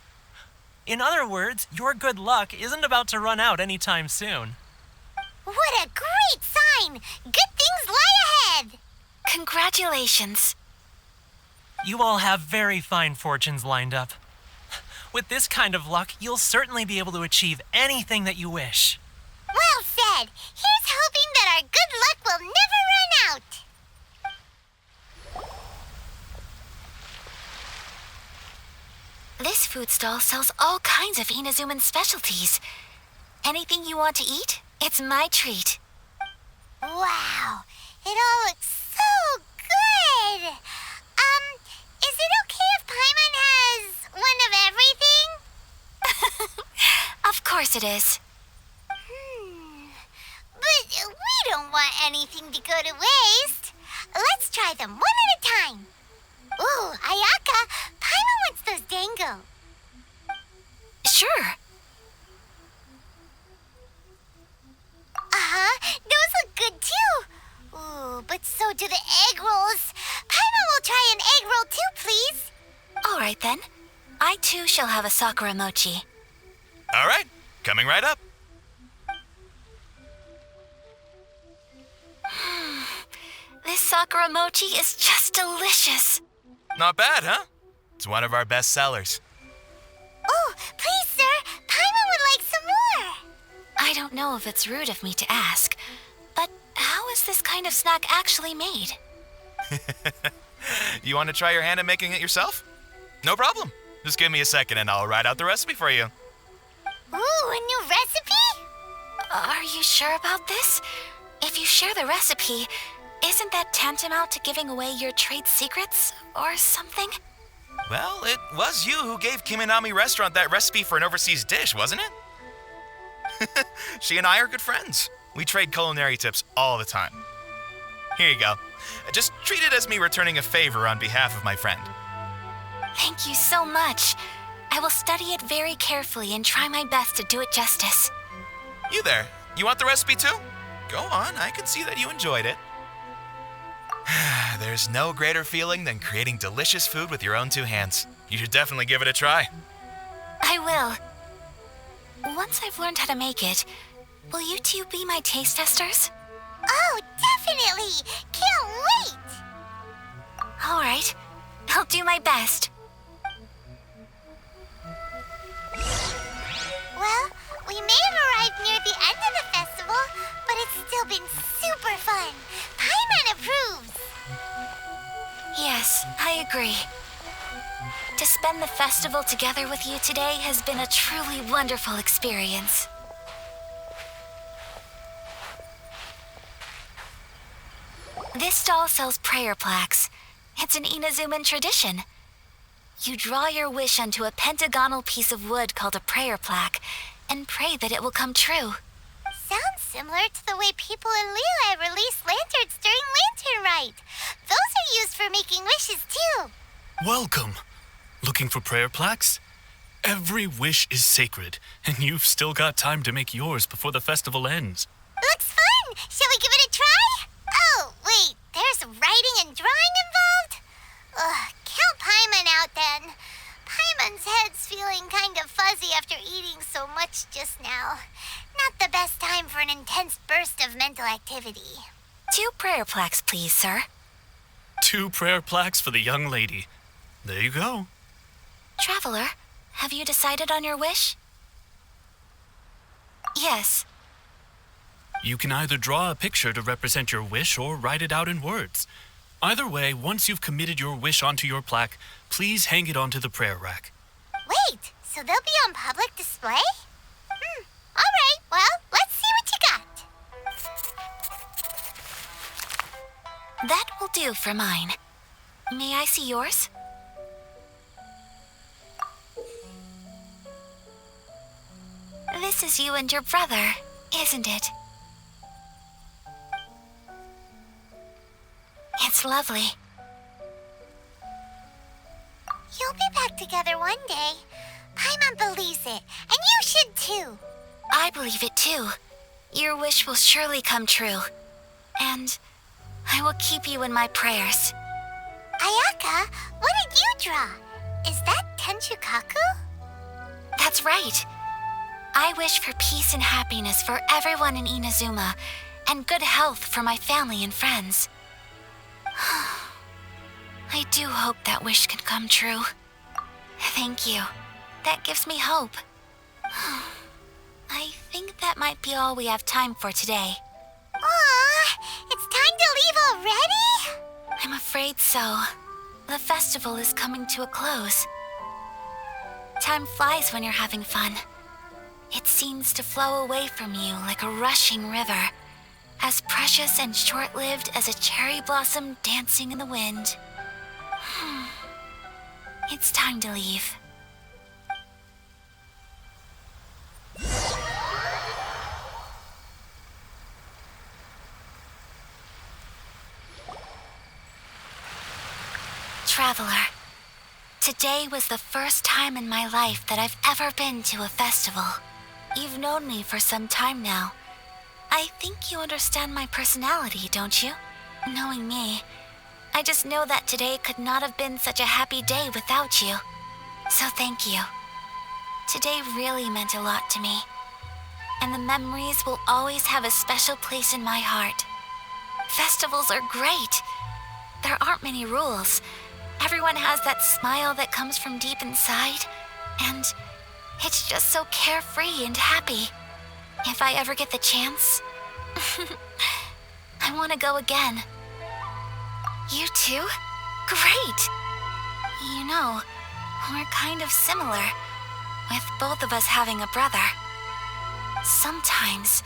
In other words, your good luck isn't about to run out anytime soon. What a great sign! Good things lie ahead! Congratulations! You all have very fine fortunes lined up. With this kind of luck, you'll certainly be able to achieve anything that you wish. Well said! Here's hoping that our good luck will never run out! This food stall sells all kinds of Inazuman specialties. Anything you want to eat, it's my treat. Wow! It all looks so good! Is it okay if Paimon has one of everything? Of course it is. But we don't want anything to go to waste. Let's try them one at a time. Ooh, Ayaka, Paimon wants those dango. Sure. Those look good too. Ooh, but so do the egg rolls. Paimon will try an egg roll too, please. All right then. I too shall have a Sakura mochi. All right, coming right up. This Sakura mochi is just delicious. Not bad, huh? It's one of our best sellers. Oh, please, sir. Paimon would like some more. I don't know if it's rude of me to ask, but how is this kind of snack actually made? You want to try your hand at making it yourself? No problem. Just give me a second and I'll write out the recipe for you. Ooh, a new recipe? Are you sure about this? If you share the recipe, isn't that tantamount to giving away your trade secrets or something? Well, it was you who gave Kiminami Restaurant that recipe for an overseas dish, wasn't it? She and I are good friends. We trade culinary tips all the time. Here you go. Just treat it as me returning a favor on behalf of my friend. Thank you so much. I will study it very carefully and try my best to do it justice. You there, you want the recipe too? Go on, I can see that you enjoyed it. There's no greater feeling than creating delicious food with your own two hands. You should definitely give it a try. I will. Once I've learned how to make it, will you two be my taste testers? Oh, definitely. Can't wait. All right. I'll do my best. Well, we may have arrived near the end of the festival, but it's still been super fun. Paimon approves. Yes, I agree. To spend the festival together with you today has been a truly wonderful experience. This stall sells prayer plaques. It's an Inazuman tradition. You draw your wish onto a pentagonal piece of wood called a prayer plaque and pray that it will come true. Sounds similar to the way people in Liyue release lanterns during Lantern Rite. Those are used for making wishes, too. Welcome. Looking for prayer plaques? Every wish is sacred, and you've still got time to make yours before the festival ends. Looks fun! Shall we give it a try? Oh, wait, there's writing and drawing involved? Ugh, count Paimon out then. Paimon's head's feeling kind of fuzzy after eating so much just now. Not the best time for an intense burst of mental activity. 2 prayer plaques, please, sir. 2 prayer plaques for the young lady. There you go. Traveler, have you decided on your wish? Yes. You can either draw a picture to represent your wish or write it out in words. Either way, once you've committed your wish onto your plaque, please hang it onto the prayer rack. Wait, so they'll be on public display? All right, well, let's see what you got. That will do for mine. May I see yours? This is you and your brother, isn't it? It's lovely. You'll be back together one day. Paimon believes it, and you should too. I believe it too. Your wish will surely come true. And I will keep you in my prayers. Ayaka, what did you draw? Is that Tenchukaku? That's right. I wish for peace and happiness for everyone in Inazuma, and good health for my family and friends. I do hope that wish can come true. Thank you. That gives me hope. I think that might be all we have time for today. Aw, it's time to leave already? I'm afraid so. The festival is coming to a close. Time flies when you're having fun. It seems to flow away from you like a rushing river, as precious and short-lived as a cherry blossom dancing in the wind. It's time to leave. Traveler, today was the first time in my life that I've ever been to a festival. You've known me for some time now. I think you understand my personality, don't you? Knowing me, I just know that today could not have been such a happy day without you. So thank you. Today really meant a lot to me. And the memories will always have a special place in my heart. Festivals are great. There aren't many rules. Everyone has that smile that comes from deep inside. And it's just so carefree and happy. If I ever get the chance, I want to go again. You too? Great! You know, we're kind of similar, with both of us having a brother. Sometimes,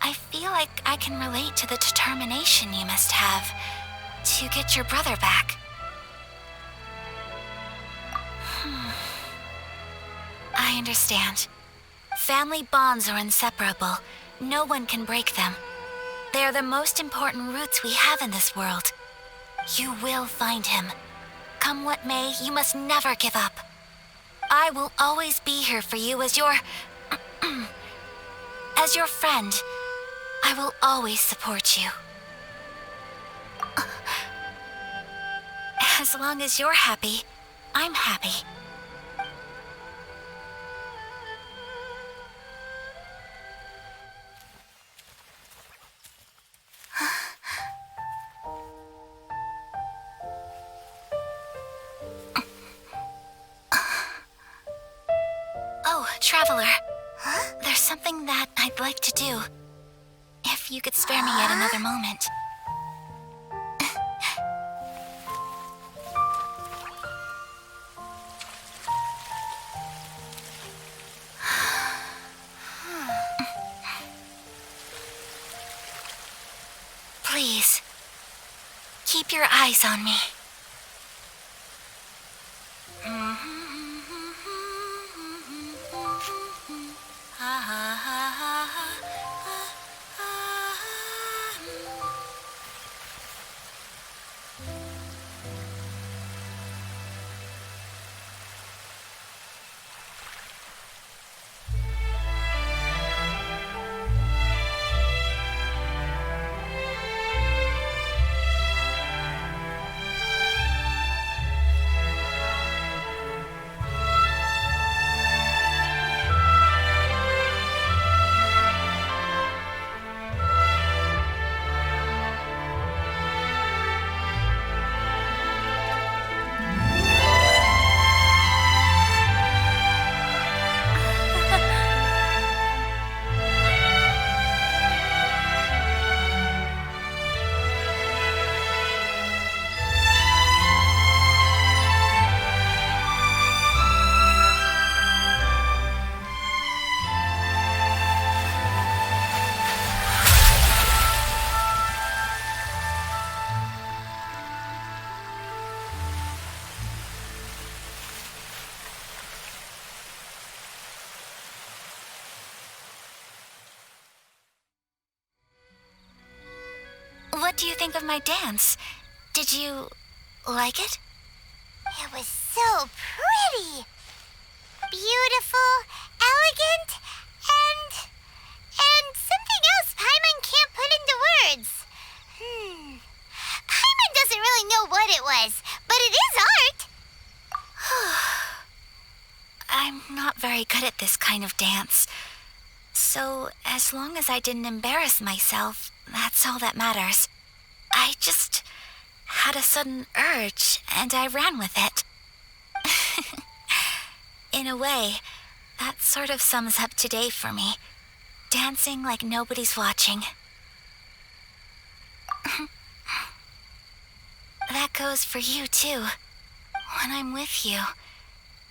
I feel like I can relate to the determination you must have to get your brother back. I understand. Family bonds are inseparable. No one can break them. They are the most important roots we have in this world. You will find him. Come what may, you must never give up. I will always be here for you as your... as your friend. I will always support you. As long as you're happy, I'm happy. Oh, Traveler. Huh? There's something that I'd like to do. If you could spare me yet another moment. Please, keep your eyes on me. do you think of my dance? Did you like it? It was so pretty. Beautiful, elegant, and something else Paimon can't put into words. Paimon doesn't really know what it was, but it is art. I'm not very good at this kind of dance. So, as long as I didn't embarrass myself, that's all that matters. I just had a sudden urge, and I ran with it. In a way, that sort of sums up today for me. Dancing like nobody's watching. That goes for you, too. When I'm with you,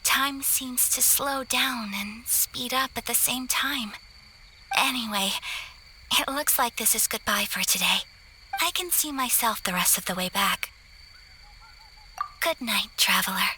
time seems to slow down and speed up at the same time. Anyway, it looks like this is goodbye for today. I can see myself the rest of the way back. Good night, traveler.